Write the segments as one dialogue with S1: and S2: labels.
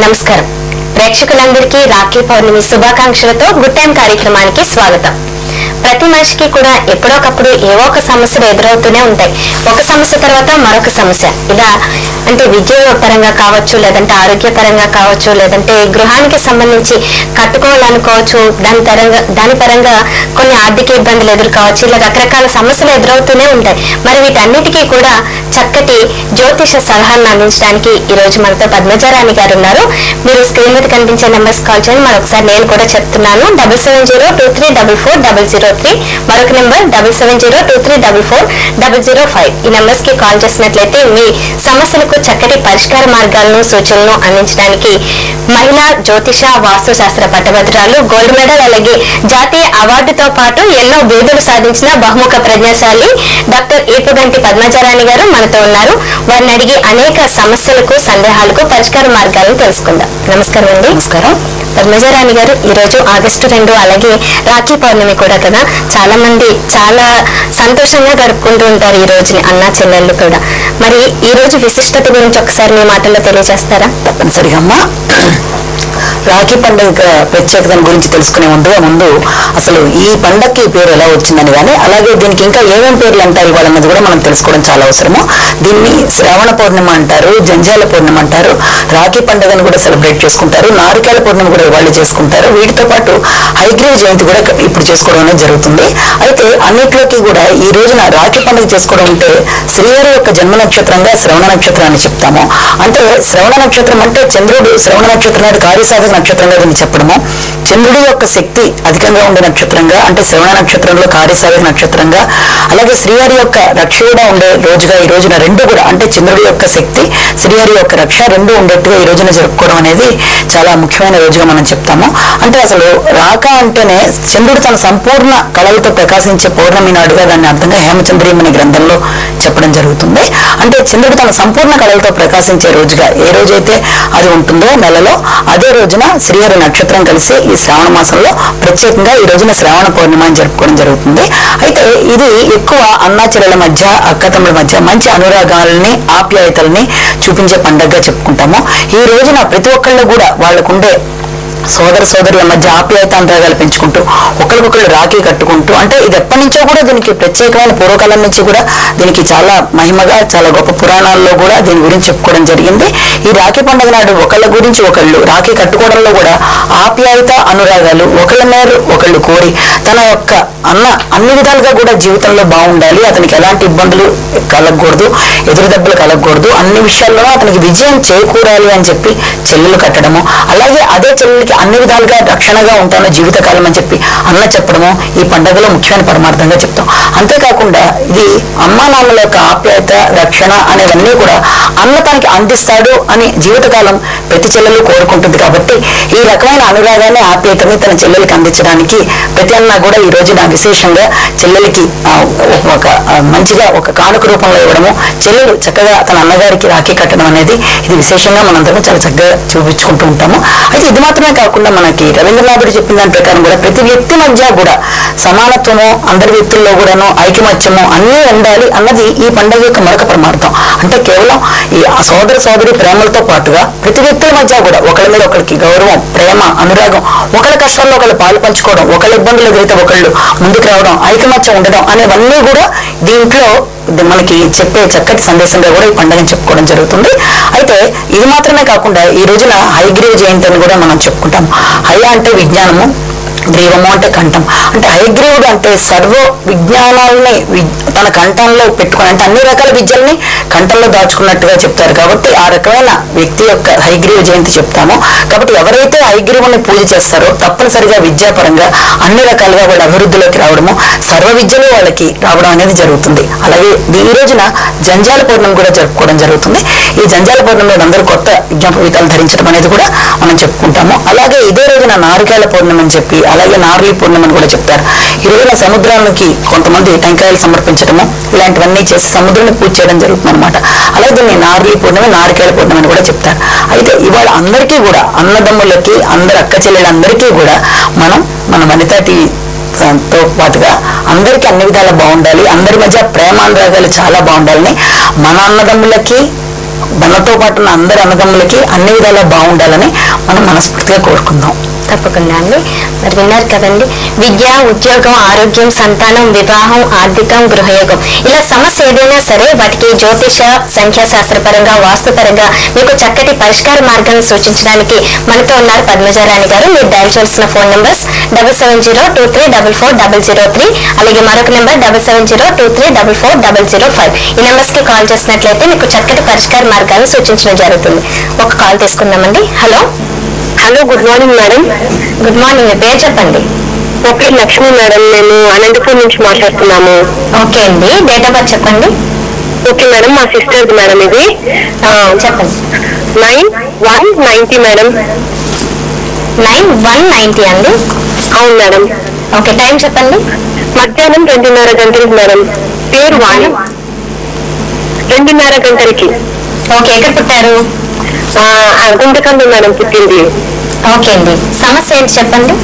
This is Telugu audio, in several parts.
S1: నమస్కారం ప్రేక్షకులందరికీ రాఖీ పౌర్ణమి శుభాకాంక్షలతో గుడ్ టైం కార్యక్రమానికి స్వాగతం. ప్రతి మనిషికి కూడా ఎప్పుడోకప్పుడు ఏవో ఒక సమస్యలు ఎదురవుతూనే ఉంటాయి. ఒక సమస్య తర్వాత మరొక సమస్య, ఇలా అంటే విద్య పరంగా కావచ్చు, లేదంటే ఆరోగ్యపరంగా కావచ్చు, లేదంటే గృహానికి సంబంధించి కట్టుకోవాలనుకోవచ్చు, దాని పరంగా కొన్ని ఆర్థిక ఇబ్బందులు ఎదుర్కోవచ్చు. ఇలా రకరకాల సమస్యలు ఎదురవుతూనే ఉంటాయి. మరి వీటన్నిటికీ కూడా చక్కటి జ్యోతిష సలహాలను అందించడానికి ఈ రోజు మనతో పద్మజారాణి గారు ఉన్నారు. మీరు స్క్రీన్ మీద కనిపించే నెంబర్స్ కాల్ చేయండి. మరొకసారి నేను కూడా చెప్తున్నాను, 7702340003, మరొక నెంబర్ 7702340005. ఈ నెంబర్స్ కి కాల్ చేసినట్లయితే మీ సమస్యలకు చక్కటి పరిష్కార మార్గాలను సూచనలను అందించడానికి మహిళా జ్యోతిష వాస్తు శాస్త్ర పట్టభద్రురాలు, గోల్డ్ మెడల్ అలాగే జాతీయ అవార్డుతో పాటు ఎన్నో బిరుదులు సాధించిన బహుముఖ ప్రజ్ఞాశాలి డాక్టర్ ఏపుగంటి పద్మజారాణి గారు మనతో ఉన్నారు. వారిని అడిగి అనేక సమస్యలకు సందేహాలకు పరిష్కార మార్గాలను తెలుసుకుందాం. నమస్కారం అండి.
S2: నమస్కారం.
S1: పద్మజారాణి గారు, ఈ రోజు ఆగస్టు 2 అలాగే రాఖీ పౌర్ణమి కూడా కదా, చాలా మంది చాలా సంతోషంగా గడుపుకుంటూ ఉంటారు ఈ రోజుని, అన్నా చెల్లెళ్ళు కూడా. మరి ఈ రోజు విశిష్టత గురించి ఒకసారి మీ మాటల్లో తెలియజేస్తారా?
S2: తప్పనిసరిగా అమ్మా. రాఖీ పండుగ ప్రత్యేకత గురించి తెలుసుకునే ముందు అసలు ఈ పండగకి పేరు ఎలా వచ్చిందని కానీ, అలాగే దీనికి ఇంకా ఏమేమి పేర్లు అంటారు ఇవ్వాలన్నది కూడా మనం తెలుసుకోవడం చాలా అవసరము. దీన్ని శ్రావణ పౌర్ణిమ అంటారు, జంజాల పౌర్ణిమ అంటారు, రాఖీ పండుగను కూడా సెలబ్రేట్ చేసుకుంటారు, నారికేల పౌర్ణిమ కూడా ఇవాళ చేసుకుంటారు. వీటితో పాటు హయగ్రీవ జయంతి కూడా ఇప్పుడు చేసుకోవడం అనేది జరుగుతుంది. అయితే అన్నిట్లోకి కూడా ఈ రోజున రాఖీ పండుగ చేసుకోవడం అంటే శ్రీవారి యొక్క జన్మ నక్షత్రంగా శ్రవణ నక్షత్రాన్ని చెప్తాము. అంటే శ్రవణ నక్షత్రం అంటే చంద్రుడు శ్రవణ నక్షత్రం నాడు కార్యసాధక నక్షత్రంగా దీన్ని చెప్పడము, చంద్రుడి యొక్క శక్తి అధికంగా ఉండే నక్షత్రంగా అంటే శ్రవణ నక్షత్రంలో కార్యసాధక నక్షత్రంగా, అలాగే శ్రీవారి యొక్క రక్ష కూడా ఉండే రోజుగా ఈ రోజున రెండు కూడా అంటే చంద్రుడి యొక్క శక్తి, శ్రీవారి యొక్క రక్ష రెండు ఉండేట్టుగా ఈ రోజున జరుపుకోవడం అనేది చాలా ముఖ్యమైన రోజుగా మనం చెప్తాము. అంటే అసలు రాక అంటేనే చంద్రుడు తన సంపూర్ణ కళలతో ప్రకాశించే పౌర్ణమి నాడుగా దాన్ని అర్థంగా హేమచంద్రీయమని గ్రంథంలో చెప్పడం జరుగుతుంది. అంటే చంద్రుడు తన సంపూర్ణ కళలతో ప్రకాశించే రోజుగా ఏ రోజైతే అది ఉంటుందో నెలలో, అదే రోజున శ్రీవారి నక్షత్రం కలిసి ఈ శ్రావణ మాసంలో ప్రత్యేకంగా ఈ రోజున శ్రావణ పౌర్ణిమ అని జరుపుకోవడం జరుగుతుంది. అయితే ఇది ఎక్కువ అన్నా చెల్లెల మధ్య, అక్కతమ్ముల మధ్య మంచి అనురాగాలని ఆప్యాయతల్ని చూపించే పండుగగా చెప్పుకుంటాము. ఈ రోజున ప్రతి ఒక్కళ్ళు కూడా వాళ్ళకుండే సోదరుల మధ్య ఆప్యాయతాంతరాగాలు పెంచుకుంటూ ఒకరికొకరు రాఖీ కట్టుకుంటూ, అంటే ఇది ఎప్పటి నుంచో కూడా దీనికి ప్రత్యేకమైన పూర్వకాలం నుంచి కూడా దీనికి చాలా మహిమగా చాలా గొప్ప పురాణాల్లో కూడా దీని గురించి చెప్పుకోవడం జరిగింది. ఈ రాఖీ పండుగ నాడు ఒకళ్ళ గురించి ఒకళ్ళు రాఖీ కట్టుకోవడంలో కూడా ఆప్యాయత అనురాగాలు ఒకళ్ళ మేర ఒకళ్ళు కోరి తన యొక్క అన్ని విధాలుగా కూడా జీవితంలో బాగుండాలి, అతనికి ఎలాంటి ఇబ్బందులు కలగకూడదు, ఎదురు దెబ్బలు కలగకూడదు, అన్ని విషయాల్లో అతనికి విజయం చేకూరాలి అని చెప్పి చెల్లెలు కట్టడము, అలాగే అదే చెల్లెలకి అన్ని విధాలుగా రక్షణగా ఉంటాను జీవితకాలం అని చెప్పి అన్న చెప్పడము ఈ పండుగలో ముఖ్యమైన పరమార్థంగా చెప్తాం. అంతేకాకుండా ఇది అమ్మా నాన్నల యొక్క ఆప్యాయత రక్షణ అనేవన్నీ కూడా అన్న తనకి అందిస్తాడు అని జీవితకాలం ప్రతి చెల్లెలు కోరుకుంటుంది. కాబట్టి ఈ రకమైన అనురాగాన్ని ఆప్యాయతని తన చెల్లెలకి అందించడానికి ప్రతి అన్న కూడా ఈ రోజున విశేషంగా చెల్లెలకి ఒక మంచిగా ఒక కానుక రూపంలో ఇవ్వడము, చెల్లెలు చక్కగా తన అన్నగారికి రాఖీ కట్టడం అనేది ఇది విశేషంగా మనందరం చాలా చక్కగా చూపించుకుంటూ ఉంటాము. అయితే ఇది మాత్రమే కాకుండా మనకి రవీంద్రనాథుడు చెప్పిన దాని ప్రకారం కూడా ప్రతి వ్యక్తి మధ్య కూడా సమానత్వము, అందరి వ్యక్తుల్లో కూడాను ఐకమత్యము అన్నీ ఉండాలి అన్నది ఈ పండుగ యొక్క మరొక పరమార్థం. అంటే కేవలం ఈ సోదరి ప్రేమలతో పాటుగా ప్రతి వ్యక్తుల మధ్య కూడా ఒకళ్ళ మీద ఒకరికి గౌరవం, ప్రేమ, అనురాగం, ఒకళ్ళ కష్టాల్లో ఒకళ్ళు పాలు పంచుకోవడం, ఒకళ్ళ ఇబ్బందులు ఎదురైతే ఒకళ్ళు ముందుకు రావడం, ఐకమత్యం ఉండడం అనేవన్నీ కూడా దీంట్లో మనకి చెప్పే చక్కటి సందేశంగా కూడా ఈ పండుగను చెప్పుకోవడం జరుగుతుంది. అయితే ఇది మాత్రమే కాకుండా ఈ రోజున హయగ్రీవ జయంతి అని కూడా మనం చెప్పుకుంటాం. హయ అంటే విజ్ఞానము, గ్రీవము అంటే కంఠం. అంటే హయగ్రీవుడు అంటే సర్వ విజ్ఞానాలని తన కంఠంలో పెట్టుకుని, అంటే అన్ని రకాల విద్యల్ని కంఠంలో దాచుకున్నట్టుగా చెప్తారు. కాబట్టి ఆ రకమైన వ్యక్తి యొక్క హయగ్రీవ జయంతి చెప్తామో. కాబట్టి ఎవరైతే హయగ్రీవుని పూజ చేస్తారో తప్పనిసరిగా విద్యాపరంగా అన్ని రకాలుగా వాళ్ళ అభివృద్ధిలోకి రావడము, సర్వ విద్యలు వాళ్ళకి రావడం అనేది జరుగుతుంది. అలాగే ఈ రోజున జంజాల పౌర్ణమి కూడా జరుపుకోవడం జరుగుతుంది. ఈ జంజాల పౌర్ణమిలో అందరూ కొత్త విజ్ఞాపవితాలు ధరించడం అనేది కూడా మనం చెప్పుకుంటాము. అలాగే ఇదే రోజున నారికేల పౌర్ణమి అని చెప్పి, అలాగే నార్లీ పూర్ణిమ అని కూడా చెప్తారు. ఈ రోజున సముద్రానికి కొంతమంది టెంకాయలు సమర్పించడము ఇలాంటివన్నీ చేసి సముద్రాన్ని పూజ చేయడం జరుగుతుంది అనమాట. అలాగే దీన్ని నార్లీ పూర్ణిమ, నారికేల పూర్ణిమ అని కూడా చెప్తారు. అయితే ఇవాళ అందరికీ కూడా అన్నదమ్ములకి, అందరు అక్క చెల్లెళ్ళందరికీ కూడా మన వనితా టీవీతో పాటుగా అందరికీ అన్ని విధాలా బాగుండాలి, అందరి మధ్య ప్రేమానురాగాలు చాలా బాగుండాలని, మన అన్నదమ్ములకి మనతో పాటు ఉన్న అందరి అన్నదమ్ములకి అన్ని విధాలా బాగుండాలని మనం మనస్ఫూర్తిగా కోరుకుందాం.
S1: తప్పకుండా అండి. మరి విన్నారు కదండి, విద్య, ఉద్యోగం, ఆరోగ్యం, సంతానం, వివాహం, ఆర్థికం, గృహయోగం, ఇలా సమస్య ఏదైనా సరే వాటికి జ్యోతిష, సంఖ్యాశాస్త్రపరంగా, వాస్తుపరంగా మీకు చక్కటి పరిష్కార మార్గాన్ని సూచించడానికి మనతో ఉన్నారు పద్మజారాణి గారు. మీరు డయల్ చేయాల్సిన ఫోన్ నెంబర్స్ 7702344003, అలాగే మరొక నెంబర్ 7702344005. ఈ నెంబర్స్ కి కాల్ చేసినట్లయితే మీకు చక్కటి పరిష్కార మార్గాన్ని సూచించడం జరుగుతుంది. ఒక కాల్ తీసుకుందామండి. Hello.
S3: Hello, good morning madam.
S1: Good morning. మీ పేరు చెప్పండి.
S3: Okay, Lakshmi madam. మేము అనంతపూర్ నుంచి మాట్లాడుతున్నాము.
S1: ఓకే అండి, డేట్ ఆఫ్ బర్త్ చెప్పండి.
S3: ఓకే మేడం, మా సిస్టర్ది మేడం ఇది.
S1: చెప్పండి.
S3: 9/1/90 మేడం.
S1: 9/1/90 అండి.
S3: అవును మేడం.
S1: ఓకే, టైం చెప్పండి.
S3: మధ్యాహ్నం 2:30 గంటలకి మేడం. పేరు వాణి. 2:30 గంటలకి.
S1: ఓకే, ఎక్కడ పుట్టారు?
S3: గుంటకండి మేడం పుట్టింది.
S1: ఓకే అండి, సమస్య ఏంటి చెప్పండి.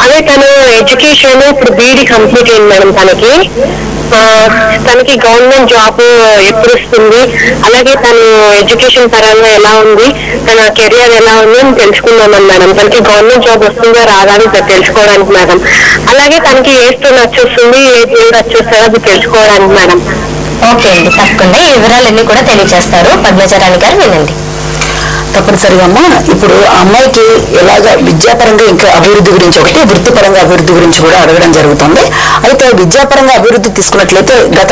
S3: అదే తను ఎడ్యుకేషన్ ఇప్పుడు బీఈడి కంప్లీట్ అయింది మేడం. తనకి గవర్నమెంట్ జాబ్ ఎప్పుడు వస్తుంది, అలాగే తను ఎడ్యుకేషన్ పరంగా ఎలా ఉంది, తన కెరియర్ ఎలా ఉంది అని తెలుసుకుందామని మేడం. తనకి గవర్నమెంట్ జాబ్ వస్తుందో రాదా అని తెలుసుకోవడానికి మేడం. అలాగే తనకి ఏ స్టోన్ వచ్చేస్తుంది, ఏ దేవుడు వచ్చేస్తుందో అది తెలుసుకోవడానికి మేడం.
S1: ఓకే అండి, తప్పకుండా ఈ వివరాలన్నీ కూడా తెలియజేస్తారు పద్మజారాణి గారు, వినండి.
S2: తప్పనిసరిగా అమ్మా, ఇప్పుడు ఆ అమ్మాయికి ఎలాగా విద్యాపరంగా ఇంకా అభివృద్ధి గురించి ఒకటి, వృత్తిపరంగా అభివృద్ధి గురించి కూడా అడగడం జరుగుతుంది. అయితే విద్యాపరంగా అభివృద్ధి తీసుకున్నట్లయితే గత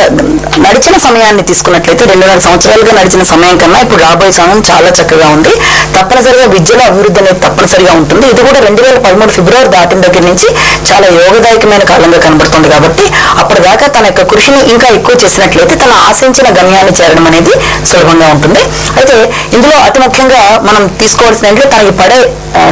S2: నడిచిన సమయాన్ని తీసుకున్నట్లయితే 2.5 సంవత్సరాలుగా నడిచిన సమయం కన్నా ఇప్పుడు రాబోయే సమయం చాలా చక్కగా ఉంది. తప్పనిసరిగా విద్యలో అభివృద్ధి అనేది తప్పనిసరిగా ఉంటుంది. ఇది కూడా 2013 ఫిబ్రవరి దాటిన దగ్గర నుంచి చాలా యోగదాయకమైన కాలంగా కనబడుతుంది. కాబట్టి అప్పటిదాకా తన యొక్క కృషిని ఇంకా ఎక్కువ చేసినట్లయితే తన ఆశించిన గమ్యాన్ని చేరడం అనేది సులభంగా ఉంటుంది. అయితే ఇందులో అతి ముఖ్యంగా మనం తీసుకోవాల్సిన తనకి పడే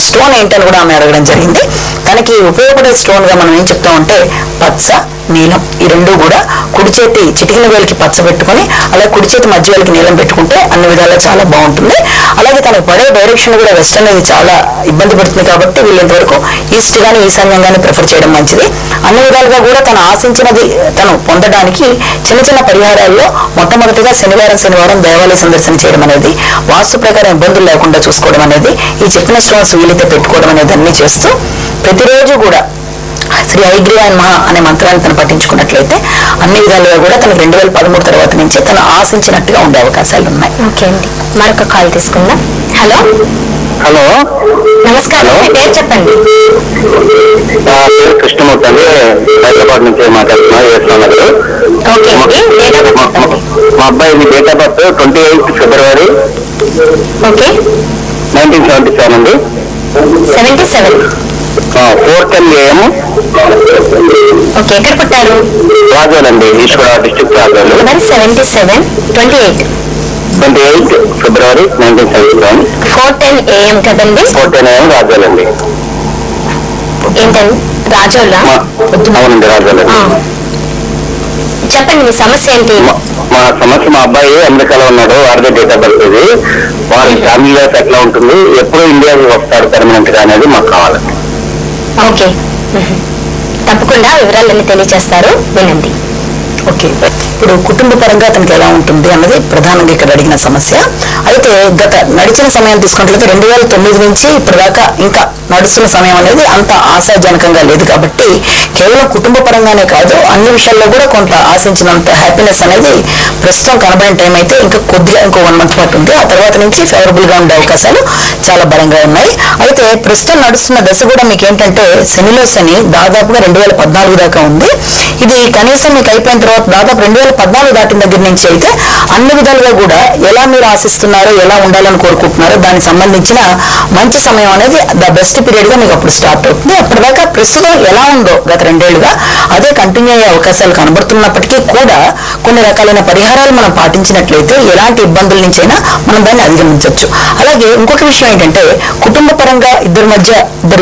S2: స్టోన్ ఏంటని కూడా ఆమె అడగడం జరిగింది. తనకి ఉపయోగపడే స్టోన్ గా మనం ఏం చెప్తామంటే పచ్చ, నీలం, ఈ రెండు కూడా కుడి చేతి చిటికిన వేలికి పచ్చ పెట్టుకుని అలాగే కుడి చేతి మధ్య వేలికి నీలం పెట్టుకుంటే అన్ని విధాలా చాలా బాగుంటుంది. అలాగే తనకు పడే డైరెక్షన్ కూడా వెస్ట్ అనేది చాలా ఇబ్బంది పడుతుంది. కాబట్టి వీళ్ళంతవరకు ఈస్ట్ గానీ ఈశాన్యం గానీ ప్రిఫర్ చేయడం మంచిది. అన్ని విధాలుగా కూడా తను ఆశించినది తను పొందడానికి చిన్న చిన్న పరిహారాల్లో మొట్టమొదటిగా శనివారం దేవాలయ సందర్శన చేయడం అనేది, వాస్తు ప్రకారం ఇబ్బందులు లేకుండా చూసుకోవడం అనేది, ఈ చెప్పిన స్టోన్స్ వీలైతే పెట్టుకోవడం అనేది అన్ని చేస్తూ ప్రతిరోజు కూడా శ్రీ హయగ్రీవాయ నమః అనే మంత్రాన్ని తను పఠించుకున్నట్లయితే అన్ని విధాలుగా కూడా తనకు 2013 తర్వాత నుంచి తను ఆశించినట్టుగా ఉండే అవకాశాలు ఉన్నాయి.
S1: ఓకే అండి, మరొక కాల్ తీసుకుందాం. హలో.
S3: హలో,
S1: నమస్కారం. మీ పేరు చెప్పండి.
S3: కృష్ణమూర్తి అండి, హైదరాబాద్ నుంచి మాట్లాడుతున్నారు.
S1: ఓకే అండి, డేట్ ఆఫ్ బర్త్ చెప్పండి.
S3: మా అబ్బాయి date of birth 28 February
S1: okay,
S3: 1977 అండి.
S1: 77.
S3: 4:10 AM.
S1: ఓకే, ఎక్కడ పుట్టారు?
S3: రాజోల్ అండి, ఈశ్వర డిస్ట్రిక్ట్ రాజోల్.
S1: మరి 77, 28
S3: ఫిబ్రవరి 1977.
S1: 4:10 AM కదండి.
S3: 4:10 AM రాజోల్ అండి.
S1: ఏంటండి, రాజోలా?
S3: అవునండి, రాజోల్ అండి.
S1: చెప్పండి, మీ సమస్య ఏంటి?
S3: మా సమస్య, మా అబ్బాయి అమెరికాలో ఉన్నాడు, వారిదే డేట్ ఆఫ్ బర్త్ ఇది. వారి ఫ్యామిలీ లైఫ్ ఎట్లా ఉంటుంది, ఎప్పుడు ఇండియాకి వస్తాడు పర్మనెంట్ గా అనేది మాకు కావాలండి.
S1: ఓకే, తప్పకుండా వివరాలన్నీ తెలియజేస్తారు, వినండి.
S2: ఓకే, ఇప్పుడు కుటుంబ పరంగా అతనికి ఎలా ఉంటుంది అన్నది ప్రధానంగా ఇక్కడ అడిగిన సమస్య. అయితే గత నడిచిన సమయం తీసుకున్నట్లయితే 2009 నుంచి ఇప్పటిదాకా ఇంకా నడుస్తున్న సమయం అనేది అంత ఆశాజనకంగా లేదు. కాబట్టి కేవలం కుటుంబ పరంగానే కాదు, అన్ని విషయాల్లో కూడా కొంత ఆశించినంత హ్యాపీనెస్ అనేది ప్రస్తుతం కనబడిన టైం అయితే ఇంకా కొద్దిగా ఇంకో 1 month పాటు ఉంది. ఆ తర్వాత నుంచి ఫేవరబుల్ గా ఉండే అవకాశాలు చాలా బలంగా ఉన్నాయి. అయితే ప్రస్తుతం నడుస్తున్న దశ కూడా మీకు ఏంటంటే శనిలో శని దాదాపుగా 2014 దాకా ఉంది. ఇది కనీసం మీకు అయిపోయిన తర్వాత దాదాపు 2014 దాటిన దగ్గర నుంచి అయితే అన్ని విధాలుగా కూడా ఎలా మీరు ఆశిస్తున్నారో, ఎలా ఉండాలని కోరుకుంటున్నారో దానికి సంబంధించిన మంచి సమయం అనేది ద బెస్ట్ పీరియడ్ గా మీకు అప్పుడు స్టార్ట్ అవుతుంది. అప్పటిదాకా ప్రస్తుతం ఎలా ఉందో గత 2 ఏళ్లుగా అదే కంటిన్యూ అయ్యే అవకాశాలు కనబడుతున్నప్పటికీ కూడా కొన్ని రకాలైన పరిహారాలు మనం పాటించినట్లయితే ఎలాంటి ఇబ్బందుల నుంచైనా మనం దాన్ని అధిగమించవచ్చు. అలాగే ఇంకొక విషయం ఏంటంటే కుటుంబ పరంగా ఇద్దరు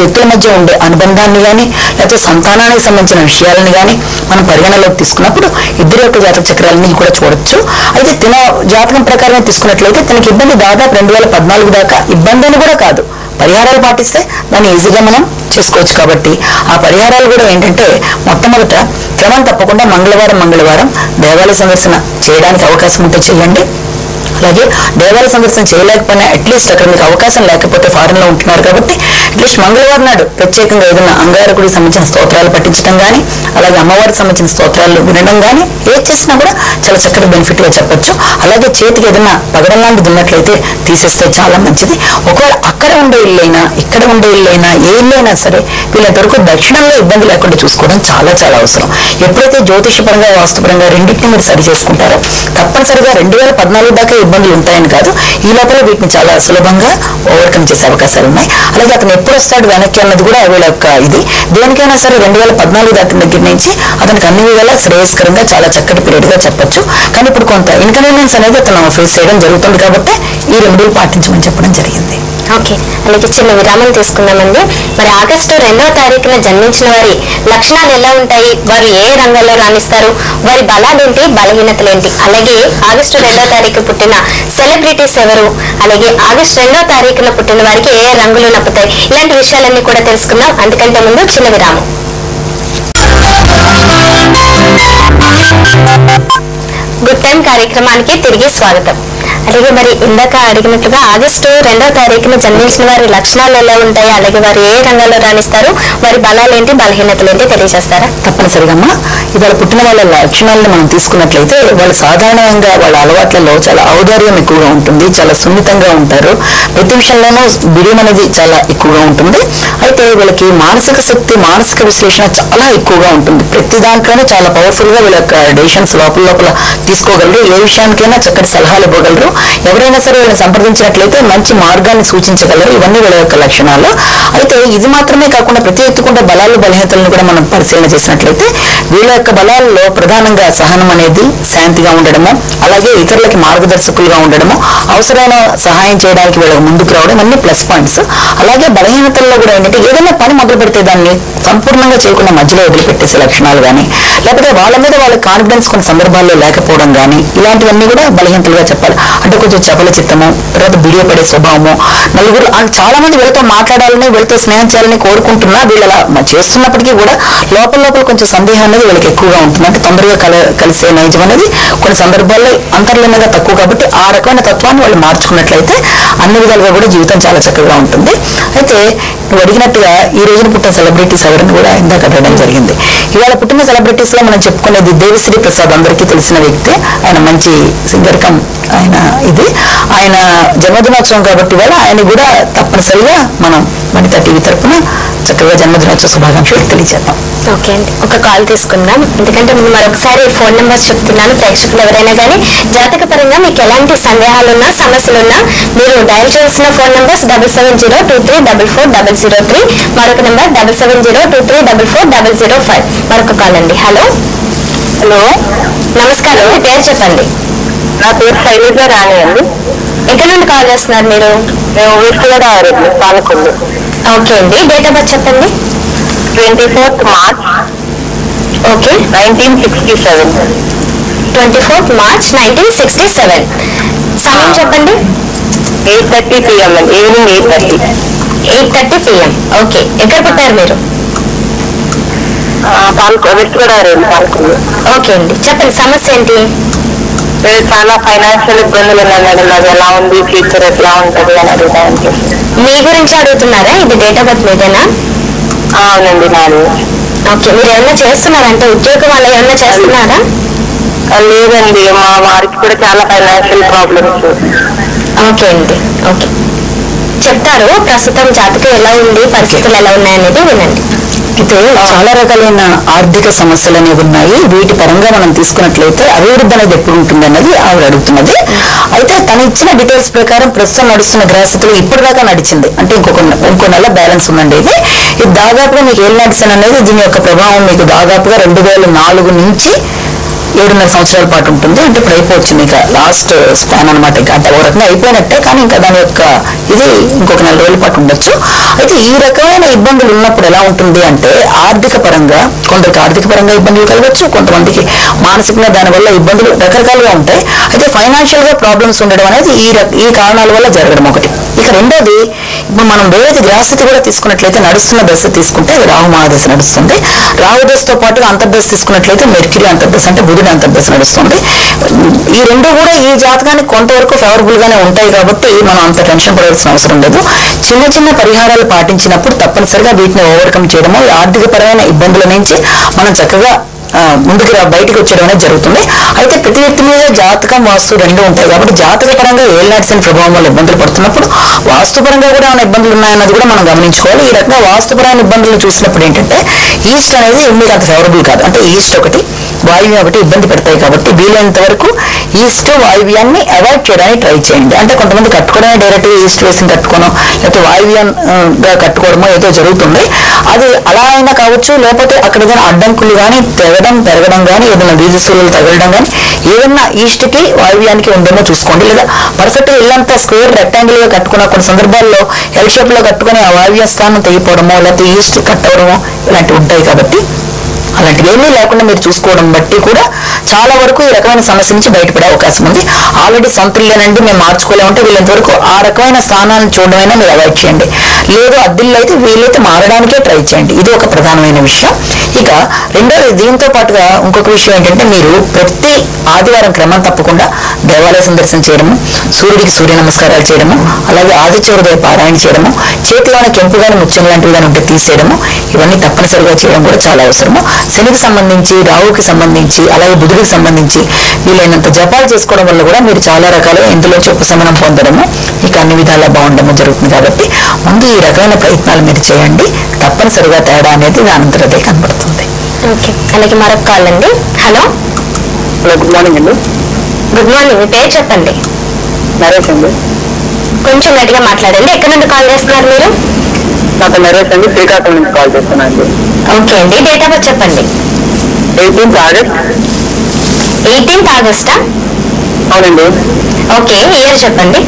S2: వ్యక్తుల మధ్య ఉండే అనుబంధాన్ని కానీ లేకపోతే సంతానానికి సంబంధించిన విషయాలను కానీ మనం పరిగణలోకి తీసుకున్నప్పుడు ఇద్దరి యొక్క జాతక చక్రాలని కూడా చూడొచ్చు. అయితే తన జాతకం ప్రకారం తీసుకున్నట్లయితే తనకి ఇబ్బంది దాదాపు 2014 దాకా ఇబ్బంది అని కూడా కాదు, పరిహారాలు పాటిస్తే దాన్ని ఈజీగా మనం చేసుకోవచ్చు. కాబట్టి ఆ పరిహారాలు కూడా ఏంటంటే మొట్టమొదట క్రమం తప్పకుండా మంగళవారం దేవాలయ సందర్శన చేయడానికి అవకాశం ఉంటే చేయండి. అలాగే దేవాలయ సందర్శన చేయలేకపోయినా అట్లీస్ట్ అక్కడ మీకు అవకాశం లేకపోతే ఫారెన్ లో ఉంటున్నారు కాబట్టి అట్లీస్ట్ మంగళవారం నాడు ప్రత్యేకంగా ఏదైనా అంగారకుడికి సంబంధించిన స్తోత్రాలు పఠించడం కానీ, అలాగే అమ్మవారికి సంబంధించిన స్తోత్రాలు వినడం కానీ ఏది చేసినా కూడా చాలా చక్కటి బెనిఫిట్ గా చెప్పొచ్చు. అలాగే చేతికి ఏదైనా పగడం లాంటిది ఉన్నట్లయితే తీసేస్తే చాలా మంచిది. ఒకవేళ అక్కడ ఉండే ఇల్లైనా ఇక్కడ ఉండే ఇల్లైనా ఏ ఇల్లైనా సరే వీళ్ళంత వరకు దక్షిణంలో ఇబ్బంది లేకుండా చూసుకోవడం చాలా చాలా అవసరం. ఎప్పుడైతే జ్యోతిషపరంగా వాస్తుపరంగా రెండింటిని మీరు సరి చేసుకుంటారో తప్పనిసరిగా 2014 దాకా ఇబ్బందులు ఉంటాయని కాదు, ఈ లోపల వీటిని చాలా సులభంగా ఓవర్కమ్ చేసే అవకాశాలు ఉన్నాయి. అలాగే అతను ఎప్పుడు వస్తాడు వెనక్కి అన్నది కూడా వీళ్ళ యొక్క ఇది. దేనికైనా సరే 2014 దాటిన దగ్గర నుంచి అతనికి అన్ని విధాలా శ్రేయస్కరంగా చాలా చక్కటి పీరియడ్ గా చెప్పొచ్చు. కానీ ఇప్పుడు కొంత ఇన్కన్వీనియన్స్ అనేది అతను ఫేస్ చేయడం జరుగుతుంది కాబట్టి ఈ రెమెడీలు పాటించమని చెప్పడం జరిగింది.
S1: ఓకే, అలాగే చిన్న విరామం తీసుకుందామండి. మరి ఆగస్టు 2వ తారీఖున జన్మించిన వారి లక్షణాలు ఎలా ఉంటాయి, వారు ఏ రంగంలో రాణిస్తారు, వారి బలాలేంటి, బలహీనతలేంటి, అలాగే ఆగస్టు 2వ తారీఖు పుట్టిన సెలబ్రిటీస్ ఎవరు, అలాగే ఆగస్టు 2వ తారీఖున పుట్టిన వారికి ఏ రంగులు నప్పుతాయి, ఇలాంటి విషయాలన్నీ కూడా తెలుసుకుందాం. అందుకంటే ముందు చిన్న విరామం. గుడ్ టైం కార్యక్రమానికి తిరిగి స్వాగతం. అలాగే మరి ఇందాక అడిగినట్లుగా ఆగస్టు 2వ తారీఖున జన్మించిన వారి లక్షణాలు ఎలా ఉంటాయి, అలాగే వారు ఏ రంగంలో రాణిస్తారు, వారి బలాలేంటి, బలహీనతలేంటి తెలియజేస్తారా?
S2: తప్పనిసరిగా అమ్మా. ఇవాళ పుట్టిన వాళ్ళ లక్షణాలను మనం తీసుకున్నట్లయితే వాళ్ళు సాధారణంగా వాళ్ళ అలవాట్లలో చాలా ఔదార్యం ఎక్కువగా ఉంటుంది, చాలా సున్నితంగా ఉంటారు, ప్రతి విషయంలోనూ బిడియం అనేది చాలా ఎక్కువగా ఉంటుంది. అయితే వీళ్ళకి మానసిక శక్తి, మానసిక విశ్లేషణ చాలా ఎక్కువగా ఉంటుంది. ప్రతి దాంట్లోనూ చాలా పవర్ఫుల్ గా వీళ్ళ యొక్క డెసిషన్స్ లోపల తీసుకోగలరు, ఏ విషయానికైనా చక్కటి సలహాలు ఇవ్వగలరు, ఎవరైనా సరే వీళ్ళని సంప్రదించినట్లయితే మంచి మార్గాన్ని సూచించగలరు. ఇవన్నీ వీళ్ళ యొక్క లక్షణాలు. అయితే ఇది మాత్రమే కాకుండా ప్రతి ఎత్తుకుంటే బలాలు బలహీనతలను కూడా మనం పరిశీలన చేసినట్లయితే వీళ్ళ యొక్క బలాల్లో ప్రధానంగా సహనం అనేది, శాంతిగా ఉండడము, అలాగే ఇతరులకి మార్గదర్శకులుగా ఉండడము, అవసరమైన సహాయం చేయడానికి వీళ్ళకి ముందుకు రావడం అన్ని ప్లస్ పాయింట్స్. అలాగే బలహీనతల్లో కూడా ఏంటంటే ఏదైనా పని మొదలు పెడితే దాన్ని సంపూర్ణంగా చేయకుండా మధ్యలో వదిలిపెట్టేసే లక్షణాలు కానీ, లేకపోతే వాళ్ళ మీద వాళ్ళ కాన్ఫిడెన్స్ కొన్ని సందర్భాల్లో లేకపోవడం కానీ, ఇలాంటివన్నీ కూడా బలహీనతలుగా చెప్పాలి. అంటే కొంచెం చపల చిత్తము, తర్వాత బిడియ పడే స్వభావము, నలుగురు చాలా మంది వీళ్ళతో మాట్లాడాలని, వీళ్ళతో స్నేహం చేయాలని కోరుకుంటున్నా వీళ్ళు అలా చేస్తున్నప్పటికీ కూడా లోపల కొంచెం సందేహం అనేది వీళ్ళకి ఎక్కువగా ఉంటుంది. అంటే తొందరగా కలిసే నైజం అనేది కొన్ని సందర్భాల్లో అంతర్లీనంగా తక్కువ. కాబట్టి ఆ రకమైన తత్వాన్ని వాళ్ళు మార్చుకున్నట్లయితే అన్ని విధాలుగా కూడా జీవితం చాలా చక్కగా ఉంటుంది. అయితే నువ్వు అడిగినట్టుగా ఈ రోజున పుట్టిన సెలబ్రిటీస్ ఎవరిని కూడా ఇందాక అడగడం జరిగింది. ఇవాళ పుట్టిన సెలబ్రిటీస్ లో మనం చెప్పుకునేది దేవిశ్రీ ప్రసాద్, అందరికీ తెలిసిన వ్యక్తే. ఆయన మంచి సింగర్ కమ్ ఆయన ఆయన జన్మదినోత్సవం కాబట్టి ఇవాళ ఆయన కూడా తప్పనిసరిగా మనం వనితా టీవీ తరఫున చక్కగా జన్మదినోత్సవ శుభాకాంక్షలు తెలియజేద్దాం.
S1: ఓకే అండి, ఒక కాల్ తీసుకుందాం. ఎందుకంటే మరొకసారి ఫోన్ నెంబర్స్ చెప్తున్నాను. ప్రేక్షకులు ఎవరైనా కానీ జాతక పరంగా మీకు ఎలాంటి సందేహాలున్నా, సమస్యలున్నా మీరు డయల్ చేసిన ఫోన్ నెంబర్స్ 7702344003, మరొక నెంబర్ 7702344005. మరొక కాల్ అండి. హలో నమస్కారం, మీ పేరు చెప్పండి.
S3: నా పేరు శైలజ రాణి అండి.
S1: ఎక్కడి నుండి కాల్ చేస్తున్నారు మీరు?
S3: మేము వెస్ట్ గోదావరి పాలకొల్లు.
S1: ఓకే అండి, డేట్ ఆఫ్ బర్త్ చెప్పండి.
S3: 24th March
S1: okay
S3: 1967.
S1: 24th March 1967. సమయం చెప్పండి.
S3: 8:30 PM అండి, ఈవినింగ్
S1: 8:30 PM. ఓకే, ఎక్కడ పుట్టారు మీరు?
S3: వెస్ట్ గోదావరి పాలకొల్లు.
S1: ఓకే అండి, చెప్పండి సమస్య ఏంటి?
S3: చాలా ఫైనాన్షియల్ ఇబ్బందులు ఉన్నాయి మేడం. అది ఎలా ఉంది, ఫ్యూచర్ ఎట్లా ఉంటుంది అని అడుగుతానికి.
S1: మీ గురించి అడుగుతున్నారా? ఇది డేట్ ఆఫ్ బర్త్ మీదేనా?
S3: అవునండి నాది.
S1: ఓకే, మీరు ఏమన్నా చేస్తున్నారా? అంటే ఉద్యోగం అలా ఏమన్నా చేస్తున్నారా?
S3: లేదండి, మా వారికి కూడా చాలా ఫైనాన్షియల్ ప్రాబ్లమ్స్.
S1: ఓకే అండి, ఓకే చెప్తారు. ప్రస్తుతం జాతకం ఎలా ఉంది, పరిస్థితులు ఎలా ఉన్నాయనేది వినండి.
S2: అయితే చాలా రకాలైన ఆర్థిక సమస్యలు అనేవి ఉన్నాయి. వీటి పరంగా మనం తీసుకున్నట్లయితే అభివృద్ధి అనేది ఎప్పుడు ఉంటుంది అన్నది ఆవిడ అడుగుతున్నది. అయితే తను ఇచ్చిన డీటెయిల్స్ ప్రకారం ప్రస్తుతం నడుస్తున్న గ్రహస్థితులు ఇప్పటిదాకా నడిచింది. అంటే ఇంకో నెల బ్యాలెన్స్ ఉందండి. ఇది దాదాపుగా మీకు ఏం నడిచాను అనేది దీని యొక్క ప్రభావం మీకు దాదాపుగా 2004 నుంచి 7.5 సంవత్సరాల పాటు ఉంటుంది. అంటే ఇప్పుడు అయిపోవచ్చు ఇంకా లాస్ట్ స్పాన్ అనమాట. ఇంకా అంటే ఒక రకంగా అయిపోయినట్టే, కానీ ఇంకా దాని యొక్క ఇది ఇంకొక 4 రోజుల పాటు ఉండొచ్చు. అయితే ఈ రకమైన ఇబ్బందులు ఉన్నప్పుడు ఎలా ఉంటుంది అంటే ఆర్థిక పరంగా కొందరికి ఆర్థిక పరంగా ఇబ్బందులు కలగచ్చు, కొంతమందికి మానసికంగా దానివల్ల ఇబ్బందులు రకరకాలుగా ఉంటాయి. అయితే ఫైనాన్షియల్ గా ప్రాబ్లమ్స్ ఉండడం అనేది ఈ కారణాల వల్ల జరగడం ఒకటి. ఇక రెండోది ఇప్పుడు మనం వేరే గ్రహస్థితి కూడా తీసుకున్నట్లయితే నడుస్తున్న దశ తీసుకుంటే అది రాహు మహాదశ నడుస్తుంది. రాహు దశతో పాటుగా అంతర్దశ తీసుకున్నట్లయితే మెర్క్యూరీ అంతర్దశ అంటే బుధుడి అంతర్దశ నడుస్తుంది. ఈ రెండు కూడా ఈ జాతకానికి కొంతవరకు ఫేవరబుల్ గానే ఉంటాయి కాబట్టి మనం అంత టెన్షన్ పడాల్సిన అవసరం లేదు. చిన్న చిన్న పరిహారాలు పాటించినప్పుడు తప్పనిసరిగా వీటిని ఓవర్కమ్ చేయడము, ఆర్థిక పరమైన ఇబ్బందుల నుంచి మనం చక్కగా ముందుకు బయటకు వచ్చేయడం అనేది జరుగుతుంది. అయితే ప్రతి వ్యక్తి మీద జాతకం వాస్తు రెండు ఉంటాయి కాబట్టి జాతక పరంగా ఏళ్ళనాటి ప్రభావం వల్ల ఇబ్బందులు పడుతున్నప్పుడు వాస్తుపరంగా కూడా ఏమైనా ఇబ్బందులు ఉన్నాయన్నది కూడా మనం గమనించుకోవాలి. ఈ రకంగా వాస్తుపరమైన ఇబ్బందులు చూసినప్పుడు ఏంటంటే ఈస్ట్ అనేది మీకు అంత ఫేవరబుల్ కాదు. అంటే ఈస్ట్ ఒకటి, వాయువ్యం ఒకటి ఇబ్బంది పెడతాయి కాబట్టి వీలైనంత వరకు ఈస్ట్ వాయువ్యాన్ని అవాయిడ్ చేయడానికి ట్రై చేయండి. అంటే కొంతమంది కట్టుకోవడమే డైరెక్ట్ ఈస్ట్ వేసి కట్టుకోవడం, లేకపోతే వాయువ్యంగా కట్టుకోవడమో ఏదో జరుగుతుంది. అది అలా అయినా కావచ్చు, లేకపోతే అక్కడ ఏదైనా అడ్డంకులు కానీ పెరగడం కానీ, ఏదైనా వీధులు తగలడం కానీ ఏదన్నా ఈస్ట్ కి వాయువ్యానికి ఉందేమో చూసుకోండి. లేదా పర్ఫెక్ట్ గా ఇల్లంతా స్క్వేర్ రెక్టాంగిల్ గా కట్టుకున్న కొన్ని సందర్భాల్లో ఎల్ షేప్ లో కట్టుకుని ఆ వాయువ్య స్థానం తెగిపోవడమో, లేకపోతే ఈస్ట్ కట్ అవడమో ఇలాంటివి ఉంటాయి. కాబట్టి అలాంటివి ఏమీ లేకుండా మీరు చూసుకోవడం బట్టి కూడా చాలా వరకు ఈ రకమైన సమస్య నుంచి బయటపడే అవకాశం ఉంది. ఆల్రెడీ సొంతలేనండి మేము మార్చుకోలేమంటే వీళ్ళంత వరకు ఆ రకమైన స్థానాలను చూడడమైనా మీరు అవాయిడ్ చేయండి. లేదు అద్దిల్లు అయితే వీలైతే మారడానికే ట్రై చేయండి. ఇది ఒక ప్రధానమైన విషయం. ఇక రెండోది దీంతో పాటుగా ఇంకొక విషయం ఏంటంటే మీరు ప్రతి ఆదివారం క్రమం తప్పకుండా దేవాలయ సందర్శన చేయడము, సూర్యుడికి సూర్య నమస్కారాలు చేయడము, అలాగే ఆదిత్య హృదయ పారాయణ చేయడము, చేతిలోని కెంపు కానీ ముత్యం లాంటివి కానీ ఉంటే తీసేయడము, ఇవన్నీ తప్పనిసరిగా చేయడం కూడా చాలా అవసరము. శనికి సంబంధించి, రాహుకి సంబంధించి, అలాగే బుధుడికి సంబంధించి వీలైనంత జపాలు చేసుకోవడం వల్ల కూడా మీరు చాలా రకాలుగా ఇందులోంచి ఉపశమనం పొందడము, ఇక అన్ని విధాలా బాగుండడం జరుగుతుంది. కాబట్టి ముందు ఈ రకమైన ప్రయత్నాలు మీరు చేయండి. తప్పనిసరిగా తేడా అనేది దానంతరదే కనబడుతుంది.
S1: ఓకే, అలాగే మరొక కాల్ అండి. హలో,
S3: గుడ్ మార్నింగ్ అండి.
S1: Good morning. మీ పేరు చెప్పండి.
S3: నరేష్ అండి.
S1: కొంచెం గట్టిగా మాట్లాడండి. ఎక్కడి నుండి కాల్ చేస్తున్నారు మీరు?
S3: నాకు నరేష్ అండి, శ్రీకాకుళం నుంచి కాల్ చేస్తున్నా అండి.
S1: ఓకే అండి, డేట్ ఆఫ్ బర్త్ చెప్పండి.
S3: 18th August.
S1: 18th ఆగస్టా?
S3: అవునండి.
S1: ఓకే, ఇయర్ చెప్పండి.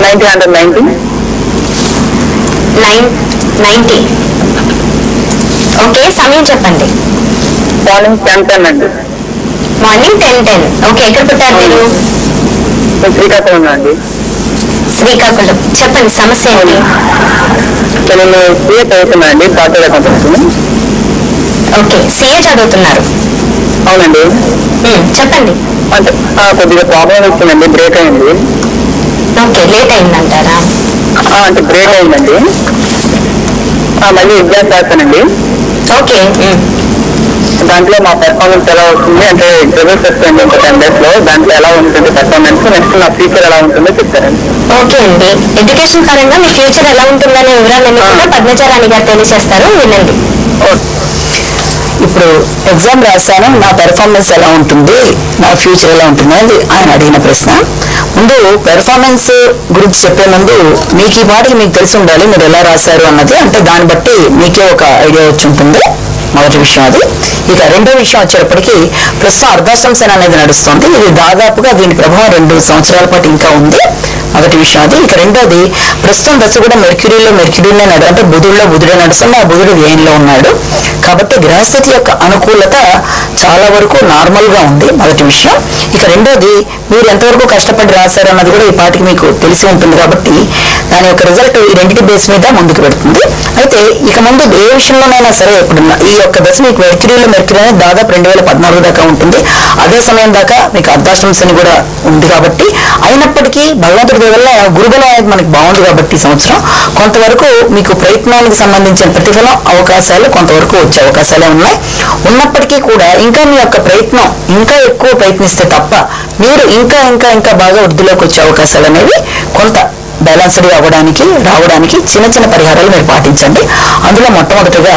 S3: 1990.
S1: 990. ఓకే, సమయం చెప్పండి.
S3: మార్నింగ్ 10:10 అండి.
S1: మార్నింగ్ 10:10. ఓకే, ఎక్కడ పుట్టారు మీరు?
S3: శ్రీకాకుళం అండి.
S1: శ్రీకాకుళం. చెప్పండి సమస్య ఏంటి?
S3: నేను సీఏ చదువుతున్నా అండి, సాఫ్ట్వేర్ అకౌంటెంట్.
S1: ఓకే, సీఏ చదువుతున్నారు.
S3: అవునండి.
S1: చెప్పండి.
S3: అంటే కొద్దిగా ప్రాబ్లం వచ్చిందండి, బ్రేక్ అయింది.
S1: ఓకే, లేట్ అయిందంటారా?
S3: అంటే బ్రేక్ అయిందండి. మళ్ళీ ఎగ్జామ్స్ రాస్తానండి.
S1: ఓకే,
S3: దాంట్లో మా పెర్ఫార్మెన్స్ ఎలా వస్తుంది అంటే రిజల్ట్స్ వస్తుంది ఒక 10 days లో, దాంట్లో ఎలా ఉంటుంది పెర్ఫార్మెన్స్, నెక్స్ట్ నా ఫ్యూచర్ ఎలా ఉంటుందో చెప్తారండి.
S1: ఓకే అండి, ఎడ్యుకేషన్ పరంగా మీ ఫ్యూచర్ ఎలా ఉంటుందనే వివరాలన్నీ కూడా పద్మచారాణి గారు తెలియజేస్తారు, వినండి.
S2: ఇప్పుడు ఎగ్జామ్ రాశాను, నా పెర్ఫార్మెన్స్ ఎలా ఉంటుంది, నా ఫ్యూచర్ ఎలా ఉంటుంది అనేది ఆయన అడిగిన ప్రశ్న. ముందు పెర్ఫార్మెన్స్ గురించి చెప్పే ముందు మీకు ఈ పాటికి మీకు తెలిసి ఉండాలి మీరు ఎలా రాశారు అన్నది. అంటే దాన్ని బట్టి మీకే ఒక ఐడియా వచ్చి ఉంటుంది. మొదటి విషయం అది. ఇక రెండో విషయం వచ్చేటప్పటికి ప్రస్తుతం అర్ధాష్టమ శని అనేది నడుస్తుంది. ఇది దాదాపుగా దీని ప్రభావం 2 సంవత్సరాల పాటు ఇంకా ఉంది. మొదటి విషయం అది. ఇక రెండోది ప్రస్తుతం దశ కూడా మెర్క్యూరీనే నడు, అంటే బుధుడే నడుస్తుంది. ఆ బుధుడు వ్యయంలో ఉన్నాడు కాబట్టి గ్రహస్థితి యొక్క అనుకూలత చాలా వరకు నార్మల్ గా ఉంది. మొదటి విషయం. ఇక రెండోది మీరు ఎంతవరకు కష్టపడి రాశారు అన్నది కూడా ఈ పాటికి మీకు తెలిసి ఉంటుంది కాబట్టి దాని యొక్క రిజల్ట్ ఈ రెండింటి బేస్ మీద ముందుకు పెడుతుంది. అయితే ఇక ముందు ఏ విషయంలోనైనా సరే ఇప్పుడున్న ఈ యొక్క దశ మీకు మెర్క్యూరీ అనేది దాదాపు 2014 దాకా ఉంటుంది. అదే సమయం దాకా మీకు అర్ధాష్టమ శని కూడా ఉంది కాబట్టి అయినప్పటికీ భగవంతుడి వల్ల గురుబలం అనేది మనకి బాగుంది కాబట్టి ఈ సంవత్సరం కొంతవరకు మీకు ప్రయత్నానికి సంబంధించిన ప్రతిఫలం అవకాశాలు కొంతవరకు వచ్చే అవకాశాలే ఉన్నాయి. ఉన్నప్పటికీ కూడా ఇంకా మీ యొక్క ప్రయత్నం ఇంకా ఎక్కువ ప్రయత్నిస్తే తప్ప మీరు ఇంకా ఇంకా ఇంకా బాగా వృద్ధిలోకి వచ్చే అవకాశాలు అనేవి కొంత బ్యాలెన్స్డ్ రావడానికి చిన్న చిన్న పరిహారాలు మీరు పాటించండి. అందులో మొట్టమొదటిగా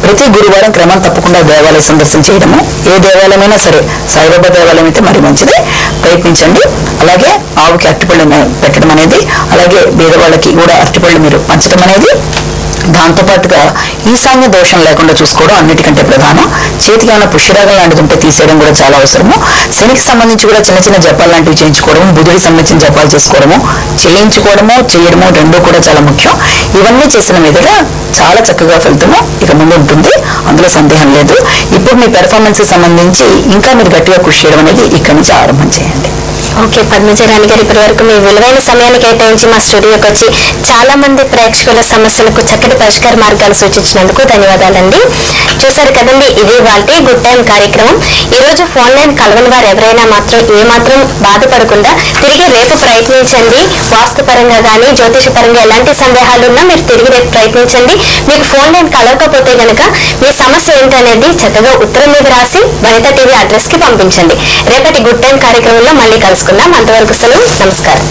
S2: ప్రతి గురువారం క్రమం తప్పకుండా దేవాలయ సందర్శన చేయడము, ఏ దేవాలయమైనా సరే సాయిబాబా దేవాలయం అయితే మరి మంచిది, ప్రయత్నించండి. అలాగే ఆవుకి అరటిపళ్ళు పెట్టడం అనేది, అలాగే పేదవాళ్ళకి కూడా అరటిపళ్ళు మీరు పంచడం అనేది, దాంతోపాటుగా ఈశాన్య దోషం లేకుండా చూసుకోవడం అన్నిటికంటే ప్రధానం. చేతికి ఏమైనా పుష్యరాగం లాంటిది ఉంటే తీసేయడం కూడా చాలా అవసరము. శనికి సంబంధించి కూడా చిన్న చిన్న జపాలు లాంటివి చేయించుకోవడం, బుధుడికి సంబంధించిన జపాలు చేసుకోవడము, చేయడము రెండూ కూడా చాలా ముఖ్యం. ఇవన్నీ చేసిన మీదట చాలా చక్కగా ఫలితము ఇక ముందు ఉంటుంది, అందులో సందేహం లేదు. ఇప్పుడు మీ పెర్ఫార్మెన్స్ సంబంధించి ఇంకా మీరు గట్టిగా కృషి చేయడం అనేది ఇక్కడి నుంచి ఆరంభం చేయండి.
S1: ఓకే పద్మజరాణి గారు, ఇప్పటి వరకు మీ విలువైన సమయాన్ని కేటాయించి మా స్టూడియోకి వచ్చి చాలా మంది ప్రేక్షకుల సమస్యలకు చక్కటి పరిష్కార మార్గాలు సూచించినందుకు ధన్యవాదాలండి. చూసారు కదండి, ఇది వాళ్ళ గుడ్ టైం కార్యక్రమం. ఈ రోజు ఫోన్ లైన్ కలవని వారు ఎవరైనా ఏమాత్రం బాధపడకుండా తిరిగి రేపు ప్రయత్నించండి. వాస్తు పరంగా కానీ జ్యోతిష పరంగా ఎలాంటి సందేహాలు ఉన్నా మీరు తిరిగి రేపు ప్రయత్నించండి. మీకు ఫోన్ లైన్ కలవకపోతే గనక మీ సమస్య ఏంటనేది చక్కగా ఉత్తరం మీద రాసి వనిత టీవీ అడ్రస్ కి పంపించండి. రేపటి గుడ్ టైం కార్యక్రమంలో మళ్ళీ కలుసుకుందాం. అంతవరకు సెలవు, నమస్కారం.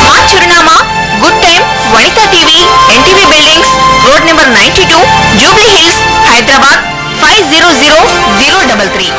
S4: మా చిరునామా good time Vanitha TV, NTV buildings, road number 92, Jubilee Hills, Hyderabad 500033.